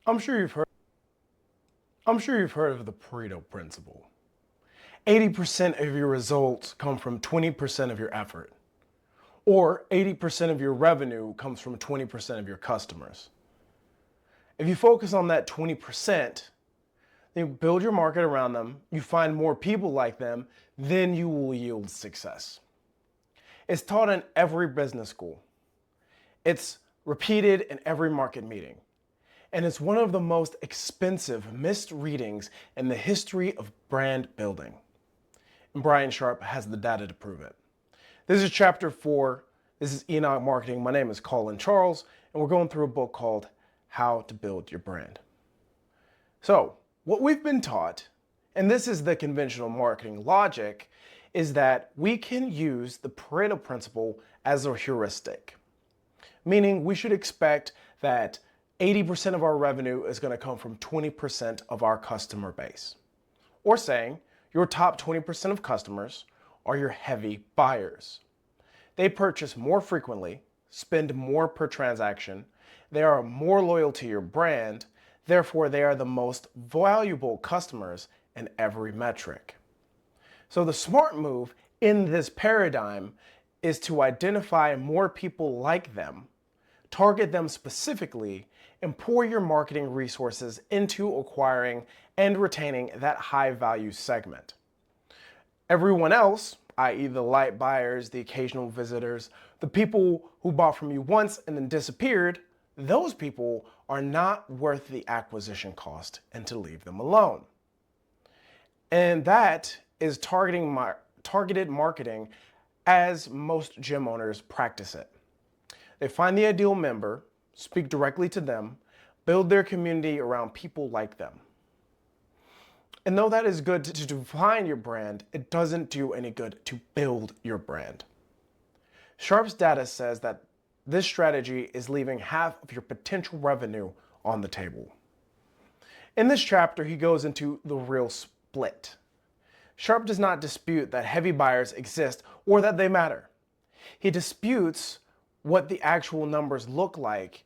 I'm sure you've heard of the Pareto Principle. 80% of your results come from 20% of your effort, or 80% of your revenue comes from 20% of your customers. If you focus on that 20%, then you build your market around them, you find more people like them, then you will yield success. It's taught in every business school. It's repeated in every market meeting. And it's one of the most expensive misreadings in the history of brand building. And Brian Sharp has the data to prove it. This is chapter 4. This is Enoch Marketing. My name is Collin Charles, and we're going through a book called How to Build Your Brand. So, what we've been taught, and this is the conventional marketing logic, is that we can use the Pareto Principle as a heuristic. Meaning we should expect that 80% of our revenue is going to come from 20% of our customer base. Or saying your top 20% of customers are your heavy buyers. They purchase more frequently, spend more per transaction, they are more loyal to your brand, therefore they are the most valuable customers in every metric. So the smart move in this paradigm is to identify more people like them, target them specifically, and pour your marketing resources into acquiring and retaining that high value segment. Everyone else, i.e. the light buyers, the occasional visitors, the people who bought from you once and then disappeared, those people are not worth the acquisition cost, and to leave them alone. And that is targeted marketing as most gym owners practice it. They find the ideal member, speak directly to them, build their community around people like them. And though that is good to define your brand, it doesn't do any good to build your brand. Sharp's data says that this strategy is leaving half of your potential revenue on the table. In this chapter, he goes into the real split. Sharp does not dispute that heavy buyers exist or that they matter. He disputes what the actual numbers look like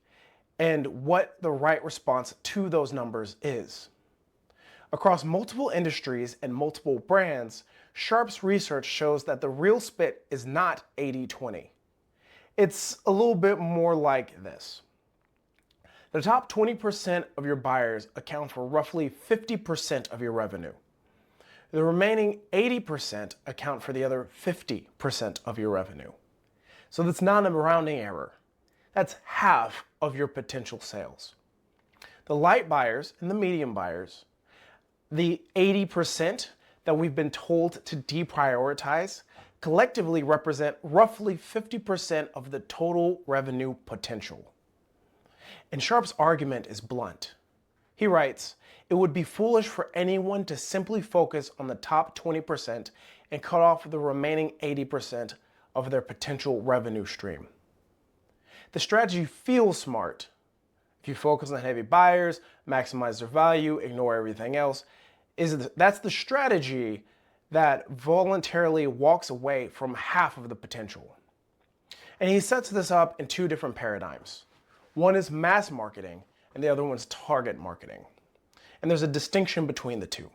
and what the right response to those numbers is. Across multiple industries and multiple brands, Sharp's research shows that the real split is not 80-20. It's a little bit more like this. The top 20% of your buyers account for roughly 50% of your revenue. The remaining 80% account for the other 50% of your revenue. So that's not a rounding error. That's half of your potential sales. The light buyers and the medium buyers, the 80% that we've been told to deprioritize, collectively represent roughly 50% of the total revenue potential. And Sharp's argument is blunt. He writes, "It would be foolish for anyone to simply focus on the top 20% and cut off the remaining 80% of their potential revenue stream." The strategy feels smart. If you focus on heavy buyers, maximize their value, ignore everything else, that's the strategy that voluntarily walks away from half of the potential. And he sets this up in two different paradigms. One is mass marketing, and the other one is target marketing. And there's a distinction between the two.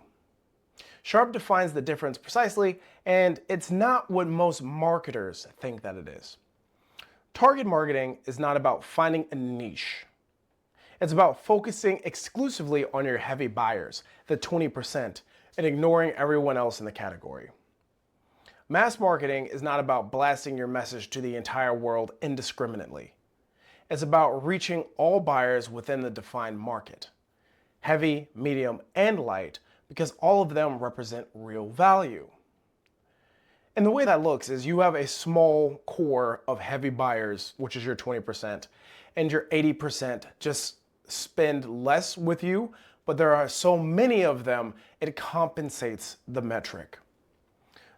Sharp defines the difference precisely, and it's not what most marketers think that it is. Target marketing is not about finding a niche. It's about focusing exclusively on your heavy buyers, the 20%, and ignoring everyone else in the category. Mass marketing is not about blasting your message to the entire world indiscriminately. It's about reaching all buyers within the defined market, heavy, medium, and light, because all of them represent real value. And the way that looks is you have a small core of heavy buyers, which is your 20%, and your 80% just spend less with you, but there are so many of them, it compensates the metric.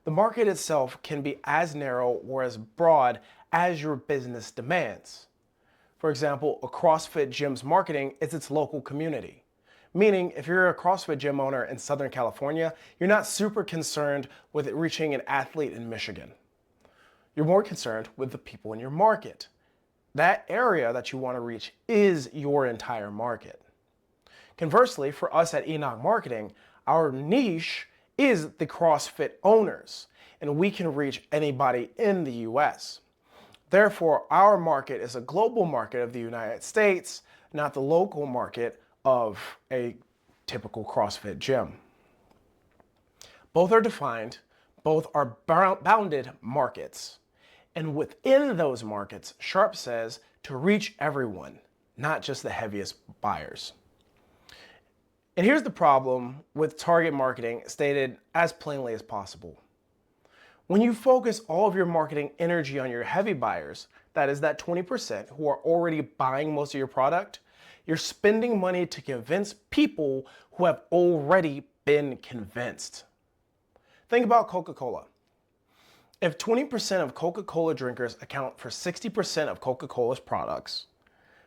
The market itself can be as narrow or as broad as your business demands. For example, a CrossFit gym's marketing is its local community. Meaning, if you're a CrossFit gym owner in Southern California, you're not super concerned with reaching an athlete in Michigan. You're more concerned with the people in your market. That area that you want to reach is your entire market. Conversely, for us at Enoch Marketing, our niche is the CrossFit owners, and we can reach anybody in the US. Therefore, our market is a global market of the United States, not the local market of a typical CrossFit gym. Both are defined, both are bounded markets. And within those markets, Sharp says to reach everyone, not just the heaviest buyers. And here's the problem with target marketing stated as plainly as possible. When you focus all of your marketing energy on your heavy buyers, that is that 20% who are already buying most of your product, you're spending money to convince people who have already been convinced. Think about Coca-Cola. If 20% of Coca-Cola drinkers account for 60% of Coca-Cola's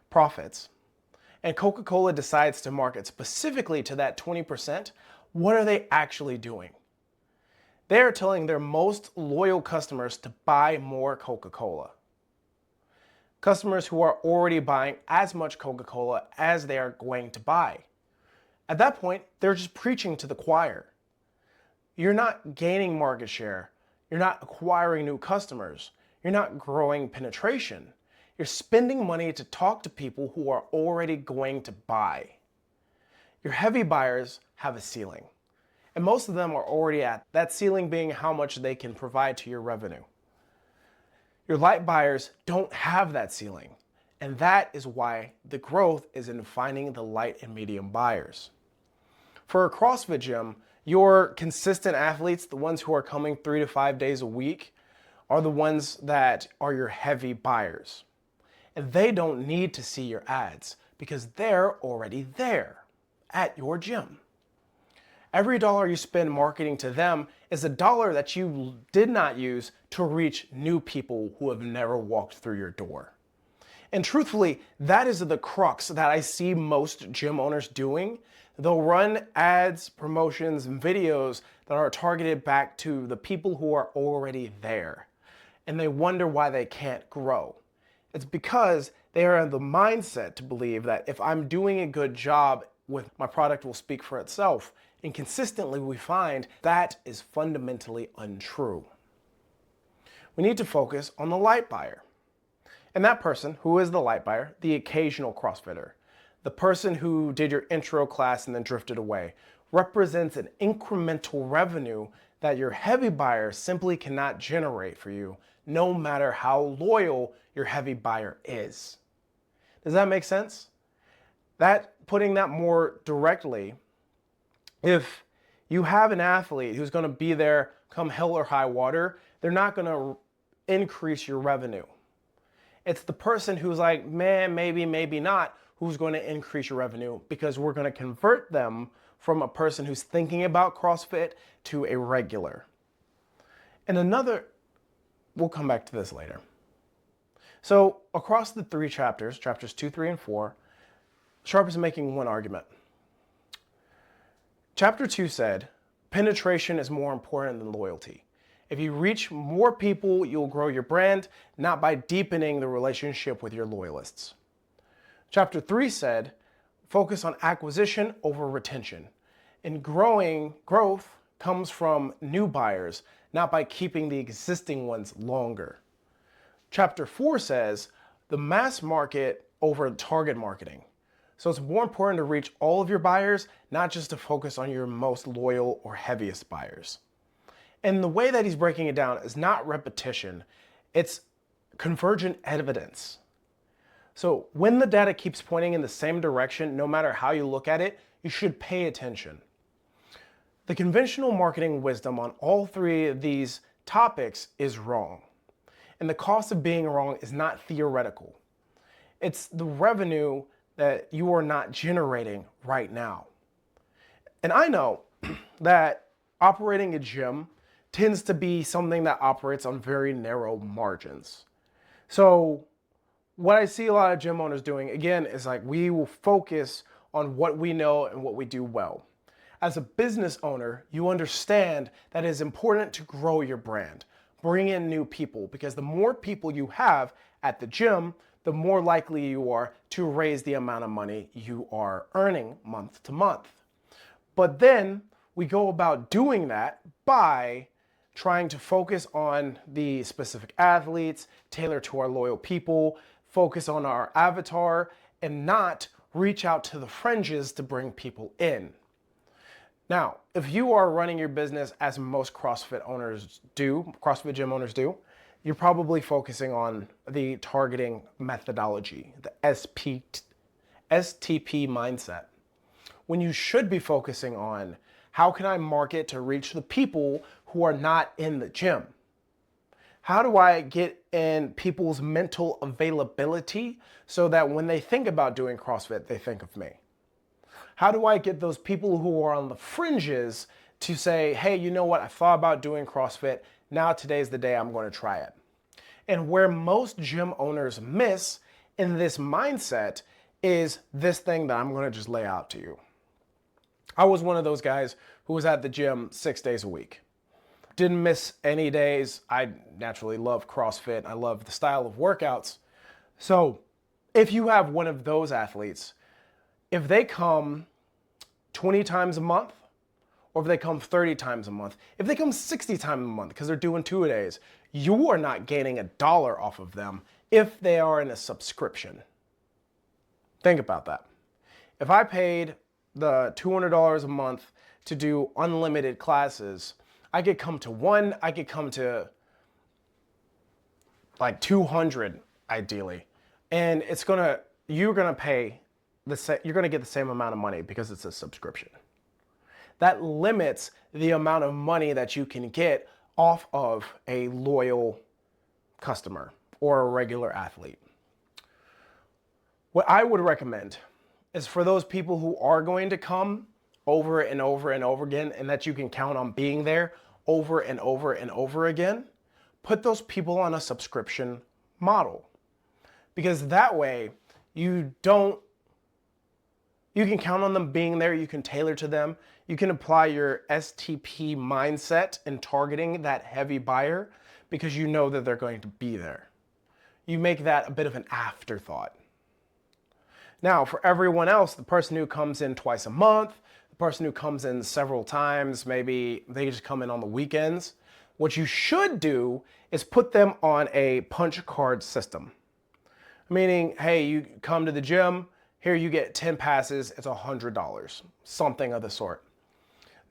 profits, and Coca-Cola decides to market specifically to that 20%, what are they actually doing? They are telling their most loyal customers to buy more Coca-Cola. Customers who are already buying as much Coca-Cola as they are going to buy. At that point, they're just preaching to the choir. You're not gaining market share. You're not acquiring new customers. You're not growing penetration. You're spending money to talk to people who are already going to buy. Your heavy buyers have a ceiling, and most of them are already at that ceiling, being how much they can provide to your revenue. Your light buyers don't have that ceiling, and that is why the growth is in finding the light and medium buyers. For a CrossFit gym, your consistent athletes, the ones who are coming 3 to 5 days a week, are the ones that are your heavy buyers. And they don't need to see your ads because they're already there at your gym. Every dollar you spend marketing to them is a dollar that you did not use to reach new people who have never walked through your door. And truthfully, that is the crux that I see most gym owners doing. They'll run ads, promotions, and videos that are targeted back to the people who are already there. And they wonder why they can't grow. It's because they are in the mindset to believe that if I'm doing a good job, my product will speak for itself. And consistently we find that is fundamentally untrue. We need to focus on the light buyer. And that person, who is the light buyer, the occasional CrossFitter, the person who did your intro class and then drifted away, represents an incremental revenue that your heavy buyer simply cannot generate for you, no matter how loyal your heavy buyer is. Does that make sense? Putting that more directly, if you have an athlete who's going to be there come hell or high water, they're not going to increase your revenue. It's the person who's like, man, maybe, maybe not, who's going to increase your revenue, because we're going to convert them from a person who's thinking about CrossFit to a regular. And we'll come back to this later. So across the 3 chapters 2, 3, and 4, Sharp is making one argument. Chapter 2 said, penetration is more important than loyalty. If you reach more people, you'll grow your brand, not by deepening the relationship with your loyalists. Chapter 3 said, focus on acquisition over retention. And growth comes from new buyers, not by keeping the existing ones longer. Chapter 4 says, the mass market over target marketing. So it's more important to reach all of your buyers, not just to focus on your most loyal or heaviest buyers. And the way that he's breaking it down is not repetition, it's convergent evidence. So when the data keeps pointing in the same direction, no matter how you look at it, you should pay attention. The conventional marketing wisdom on all 3 of these topics is wrong. And the cost of being wrong is not theoretical. It's the revenue that you are not generating right now. And I know that operating a gym tends to be something that operates on very narrow margins. So what I see a lot of gym owners doing, again, is like we will focus on what we know and what we do well. As a business owner, you understand that it is important to grow your brand, bring in new people, because the more people you have at the gym, the more likely you are to raise the amount of money you are earning month to month. But then we go about doing that by trying to focus on the specific athletes, tailor to our loyal people, focus on our avatar, and not reach out to the fringes to bring people in. Now, if you are running your business as most CrossFit owners do, CrossFit gym owners do, you're probably focusing on the targeting methodology, the STP mindset, when you should be focusing on how can I market to reach the people who are not in the gym? How do I get in people's mental availability so that when they think about doing CrossFit, they think of me? How do I get those people who are on the fringes to say, hey, you know what? I thought about doing CrossFit. Now today's the day I'm going to try it. And where most gym owners miss in this mindset is this thing that I'm going to just lay out to you. I was one of those guys who was at the gym 6 days a week. Didn't miss any days. I naturally love CrossFit. I love the style of workouts. So if you have one of those athletes, if they come 20 times a month, or if they come 30 times a month, if they come 60 times a month because they're doing 2 days, you are not gaining $1 off of them if they are in a subscription. Think about that. If I paid the $200 a month to do unlimited classes, I could come to one, I could come to like 200 ideally. And you're gonna get the same amount of money because it's a subscription. That limits the amount of money that you can get off of a loyal customer or a regular athlete. What I would recommend is for those people who are going to come over and over and over again, and that you can count on being there over and over and over again, put those people on a subscription model. Because that way you can count on them being there, you can tailor to them, you can apply your STP mindset in targeting that heavy buyer because you know that they're going to be there. You make that a bit of an afterthought. Now, for everyone else, the person who comes in twice a month, the person who comes in several times, maybe they just come in on the weekends, what you should do is put them on a punch card system. Meaning, hey, you come to the gym, here you get 10 passes, it's $100, something of the sort.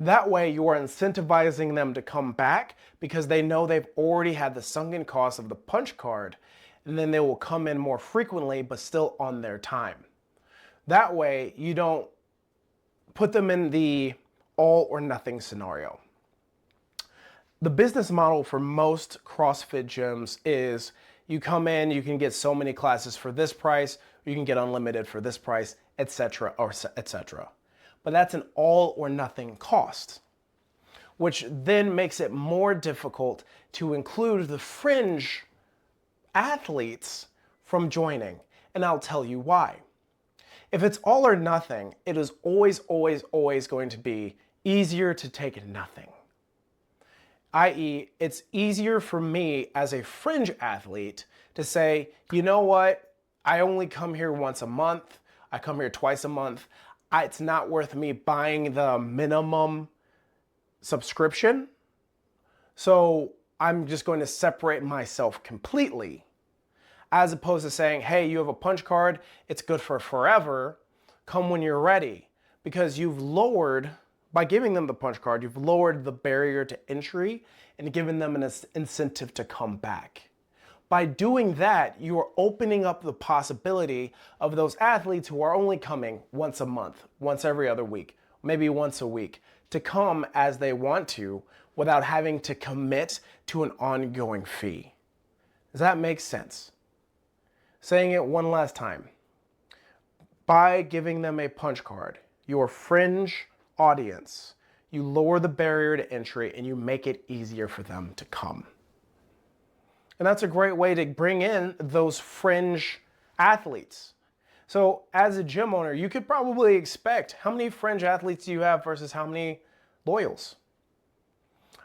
That way you are incentivizing them to come back because they know they've already had the sunken cost of the punch card, and then they will come in more frequently but still on their time. That way you don't put them in the all or nothing scenario. The business model for most CrossFit gyms is you come in, you can get so many classes for this price, you can get unlimited for this price, etc., etc. But that's an all or nothing cost, which then makes it more difficult to include the fringe athletes from joining. And I'll tell you why. If it's all or nothing, it is always, always, always going to be easier to take nothing. I.e., it's easier for me as a fringe athlete to say, you know what, I only come here once a month, I come here twice a month, it's not worth me buying the minimum subscription, so I'm just going to separate myself completely, as opposed to saying, hey, you have a punch card, it's good for forever, come when you're ready, because by giving them the punch card, you've lowered the barrier to entry and given them an incentive to come back. By doing that, you are opening up the possibility of those athletes who are only coming once a month, once every other week, maybe once a week, to come as they want to without having to commit to an ongoing fee. Does that make sense? Saying it one last time. By giving them a punch card, your fringe audience, you lower the barrier to entry and you make it easier for them to come. And that's a great way to bring in those fringe athletes. So as a gym owner, you could probably expect how many fringe athletes do you have versus how many loyals.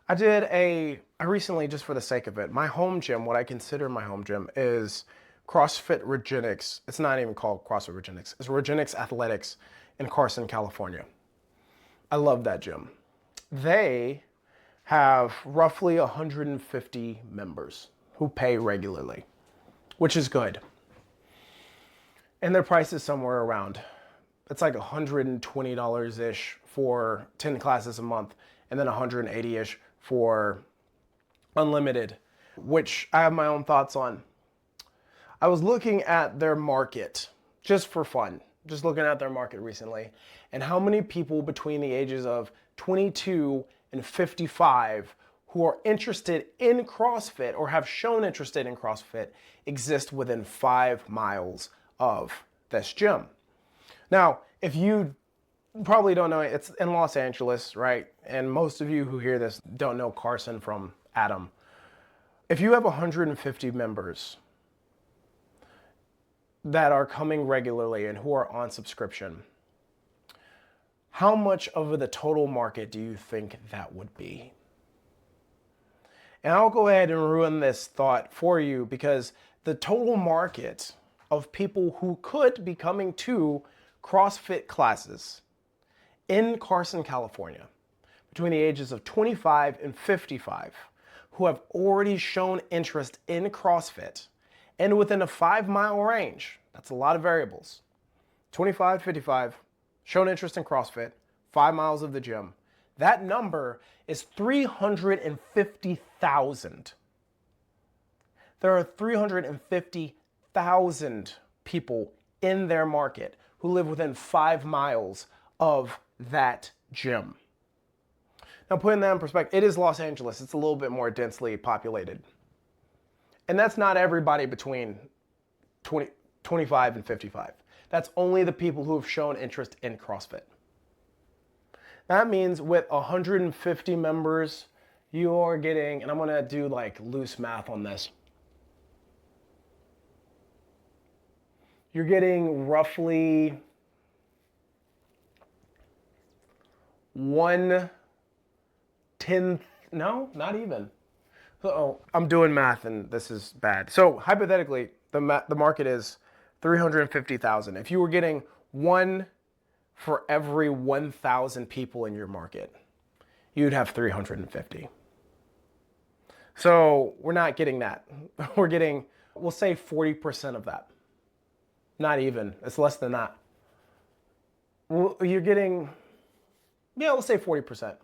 I recently, just for the sake of it, my home gym, what I consider my home gym is CrossFit Regenix. It's not even called CrossFit Regenix. It's Regenix Athletics in Carson, California. I love that gym. They have roughly 150 members who pay regularly, which is good. And their price is somewhere around, it's like $120-ish for 10 classes a month, and then $180-ish for unlimited, which I have my own thoughts on. I was looking at their market just for fun, just looking at their market recently, and how many people between the ages of 22 and 55 who are interested in CrossFit or have shown interested in CrossFit exist within 5 miles of this gym. Now, if you probably don't know, it's in Los Angeles, right? And most of you who hear this don't know Carson from Adam. If you have 150 members that are coming regularly and who are on subscription, how much of the total market do you think that would be? And I'll go ahead and ruin this thought for you, because the total market of people who could be coming to CrossFit classes in Carson, California, between the ages of 25 and 55, who have already shown interest in CrossFit and within a 5-mile range, that's a lot of variables, 25, 55, shown interest in CrossFit, 5 miles of the gym. That number is 350,000. There are 350,000 people in their market who live within 5 miles of that gym. Now, putting that in perspective, it is Los Angeles. It's a little bit more densely populated. And that's not everybody between 25 and 55. That's only the people who have shown interest in CrossFit. That means with 150 members, you are getting, and I'm going to do like loose math on this. You're getting roughly 1/10, no, not even. Uh-oh, I'm doing math and this is bad. So hypothetically, the market is 350,000. If you were getting 1 for every 1,000 people in your market, you'd have 350. So we're not getting that. We're getting, we'll say 40% of that. Not even, it's less than that. You're getting, we'll say 40%.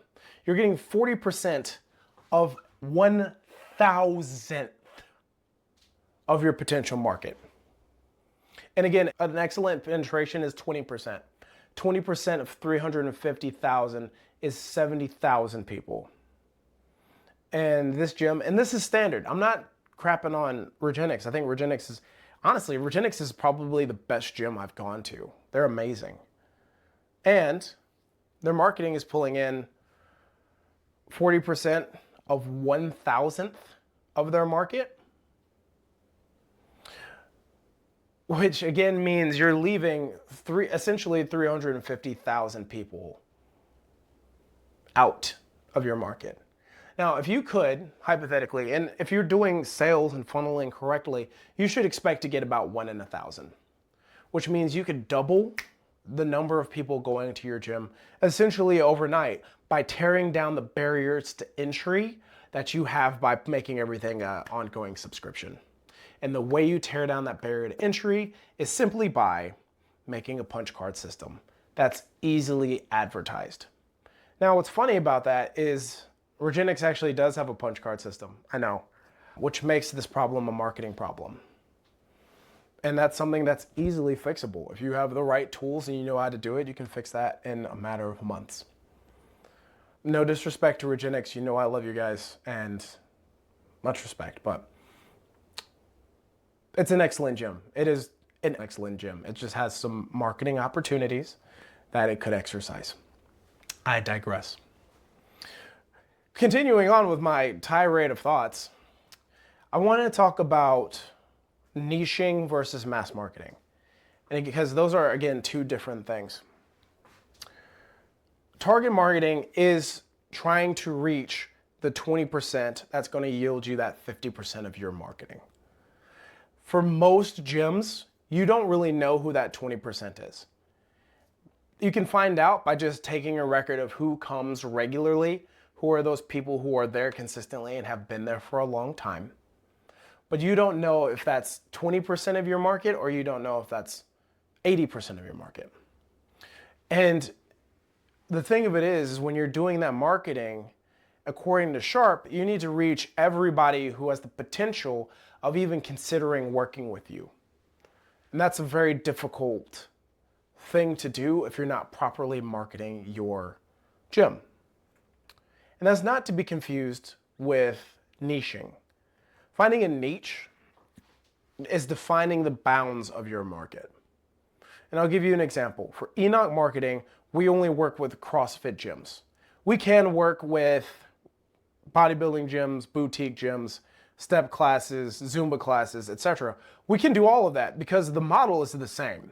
You're getting 40% of 1,000th of your potential market. And again, an excellent penetration is 20%. 20% of 350,000 is 70,000 people. And this gym, and this is standard. I'm not crapping on Regenix. I think Regenix is, honestly, Regenix is probably the best gym I've gone to. They're amazing. And their marketing is pulling in 40% of 1,000th of their market, which again means you're leaving essentially 350,000 people out of your market. Now, if you could, hypothetically, and if you're doing sales and funneling correctly, you should expect to get about 1 in 1,000, which means you could double the number of people going to your gym essentially overnight by tearing down the barriers to entry that you have by making everything an ongoing subscription. And the way you tear down that barrier to entry is simply by making a punch card system that's easily advertised. Now, what's funny about that is Regenix actually does have a punch card system, I know, which makes this problem a marketing problem. And that's something that's easily fixable. If you have the right tools and you know how to do it, you can fix that in a matter of months. No disrespect to Regenix, you know I love you guys, and much respect, but it's an excellent gym. It is an excellent gym. It just has some marketing opportunities that it could exercise. I digress. Continuing on with my tirade of thoughts, I want to talk about niching versus mass marketing. And because those are, again, two different things. Target marketing is trying to reach the 20% that's going to yield you that 50% of your marketing. For most gyms, you don't really know who that 20% is. You can find out by just taking a record of who comes regularly, who are those people who are there consistently and have been there for a long time. But you don't know if that's 20% of your market, or you don't know if that's 80% of your market. And the thing of it is when you're doing that marketing, according to Sharp, you need to reach everybody who has the potential of even considering working with you. And that's a very difficult thing to do if you're not properly marketing your gym. And that's not to be confused with niching. Finding a niche is defining the bounds of your market. And I'll give you an example. For Enoch Marketing, we only work with CrossFit gyms. We can work with bodybuilding gyms, boutique gyms, step classes, Zumba classes, etc. We can do all of that because the model is the same.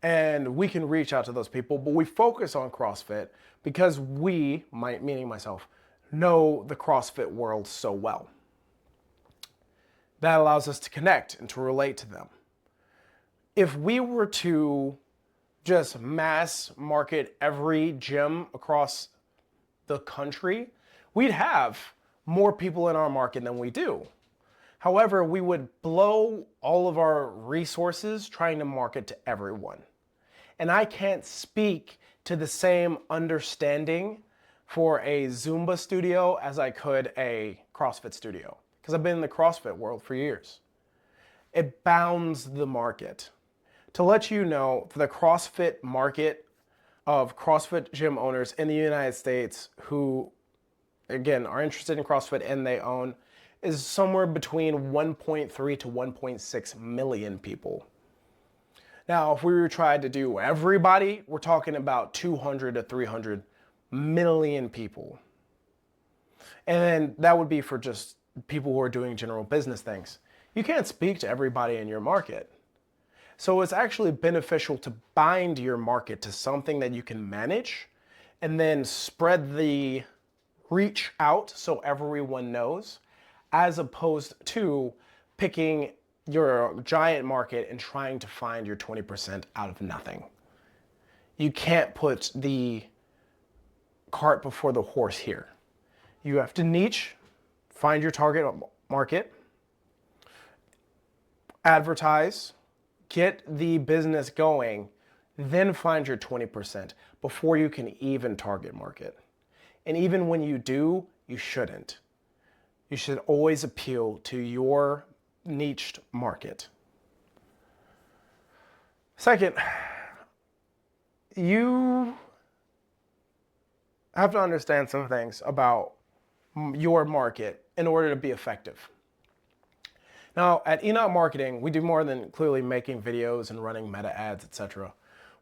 And we can reach out to those people, but we focus on CrossFit because we, meaning myself, know the CrossFit world so well. That allows us to connect and to relate to them. If we were to just mass market every gym across the country, we'd have more people in our market than we do. However, we would blow all of our resources trying to market to everyone. And I can't speak to the same understanding for a Zumba studio as I could a CrossFit studio, because I've been in the CrossFit world for years. It bounds the market. To let you know, the CrossFit market of CrossFit gym owners in the United States who, again, are interested in CrossFit and they own, is somewhere between 1.3 to 1.6 million people. Now, if we were trying to do everybody, we're talking about 200 to 300 million people. And then that would be for just people who are doing general business things. You can't speak to everybody in your market. So it's actually beneficial to bind your market to something that you can manage and then spread the reach out so everyone knows, as opposed to picking your giant market and trying to find your 20% out of nothing. You can't put the cart before the horse here. You have to niche, find your target market, advertise, get the business going, then find your 20% before you can even target market. And even when you do, you shouldn't. You should always appeal to your niched market. Second, you have to understand some things about your market in order to be effective. Now, at Enoch Marketing, we do more than clearly making videos and running meta ads, etc.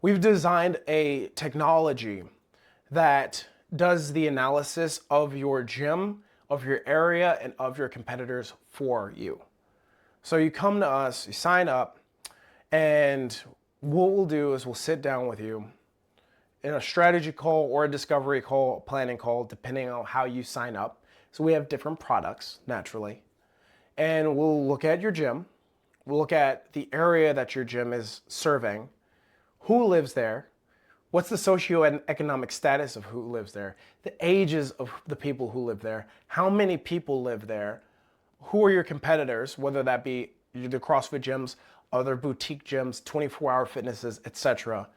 We've designed a technology that does the analysis of your gym, of your area, and of your competitors for you. So you come to us, you sign up, and what we'll do is we'll sit down with you in a strategy call or a discovery call, planning call, depending on how you sign up. So we have different products, naturally. And we'll look at your gym. We'll look at the area that your gym is serving, who lives there, what's the socioeconomic status of who lives there, the ages of the people who live there, how many people live there, who are your competitors, whether that be the CrossFit gyms, other boutique gyms, 24-hour fitnesses, etc.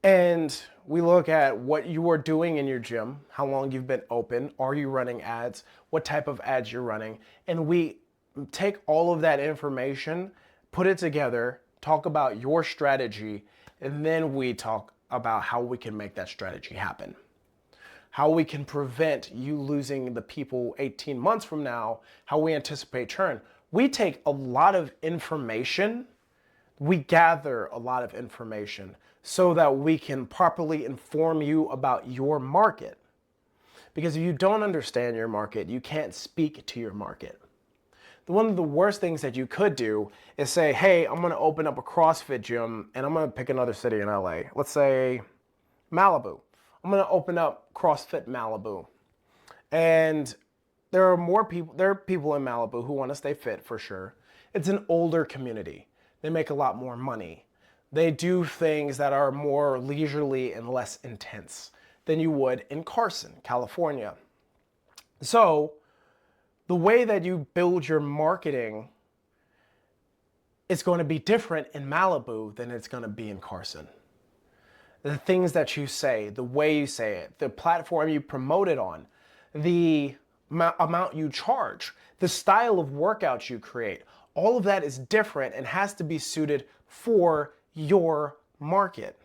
And we look at what you are doing in your gym, how long you've been open, are you running ads, what type of ads you're running, and we take all of that information, put it together, talk about your strategy, and then we talk about how we can make that strategy happen. How we can prevent you losing the people 18 months from now, how we anticipate churn. We take a lot of information, we gather a lot of information so that we can properly inform you about your market. Because if you don't understand your market, you can't speak to your market. One of the worst things that you could do is say, hey, I'm gonna open up a CrossFit gym and I'm gonna pick another city in LA. Let's say Malibu. I'm gonna open up CrossFit Malibu. And there are people in Malibu who wanna stay fit for sure. It's an older community. They make a lot more money. They do things that are more leisurely and less intense than you would in Carson, California. So the way that you build your marketing is going to be different in Malibu than it's going to be in Carson. The things that you say, the way you say it, the platform you promote it on, the amount you charge, the style of workouts you create, all of that is different and has to be suited for your market.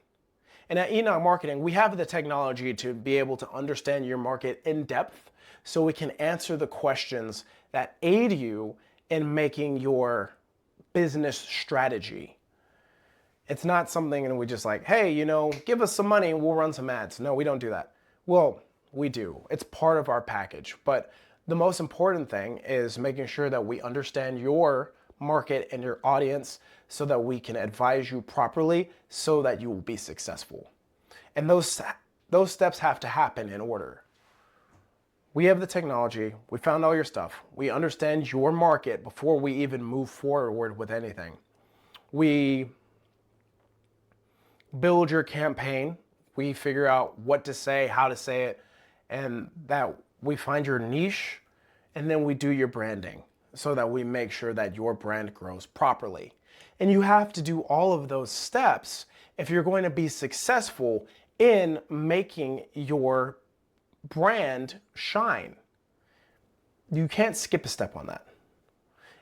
And at Enoch Marketing, we have the technology to be able to understand your market in depth so we can answer the questions that aid you in making your business strategy. It's not something and we just like, hey, give us some money and we'll run some ads. No, we don't do that. Well, we do. It's part of our package. But the most important thing is making sure that we understand your market and your audience so that we can advise you properly so that you will be successful. And those steps have to happen in order. We have the technology. We found all your stuff. We understand your market before we even move forward with anything. We build your campaign. We figure out what to say, how to say it, and that we find your niche, and then we do your branding so that we make sure that your brand grows properly. And you have to do all of those steps if you're going to be successful in making your brand shine. You can't skip a step on that.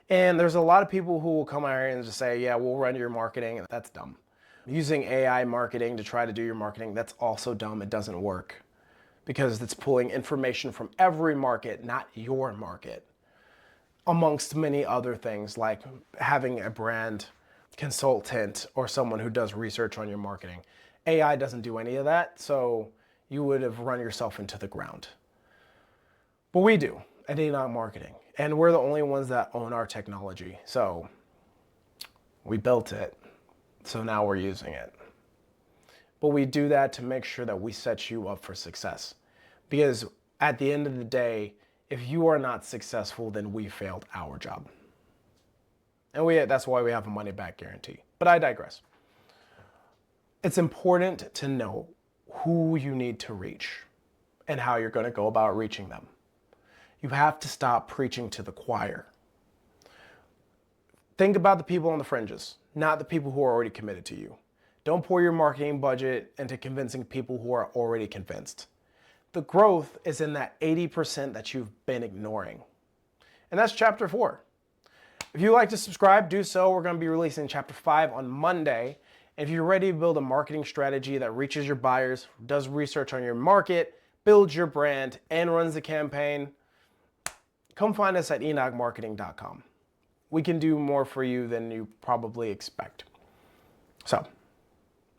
And there's a lot of people who will come out here and just say, yeah, we'll run your marketing. That's dumb. Using AI marketing to try to do your marketing, that's also dumb. It doesn't work because it's pulling information from every market, not your market, amongst many other things like having a brand consultant or someone who does research on your marketing. AI doesn't do any of that, so you would have run yourself into the ground. But we do at Enoch Marketing, and we're the only ones that own our technology. So we built it, so now we're using it. But we do that to make sure that we set you up for success. Because at the end of the day, if you are not successful, then we failed our job. And that's why we have a money back guarantee. But I digress. It's important to know who you need to reach and how you're going to go about reaching them. You have to stop preaching to the choir. Think about the people on the fringes, not the people who are already committed to you. Don't pour your marketing budget into convincing people who are already convinced. The growth is in that 80% that you've been ignoring. And that's chapter 4. If you'd like to subscribe, do so. We're going to be releasing chapter 5 on Monday. If you're ready to build a marketing strategy that reaches your buyers, does research on your market, builds your brand, and runs the campaign, come find us at enochmarketing.com. We can do more for you than you probably expect. So,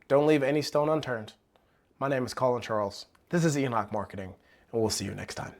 don't leave any stone unturned. My name is Collin Charles. This is Enoch Marketing, and we'll see you next time.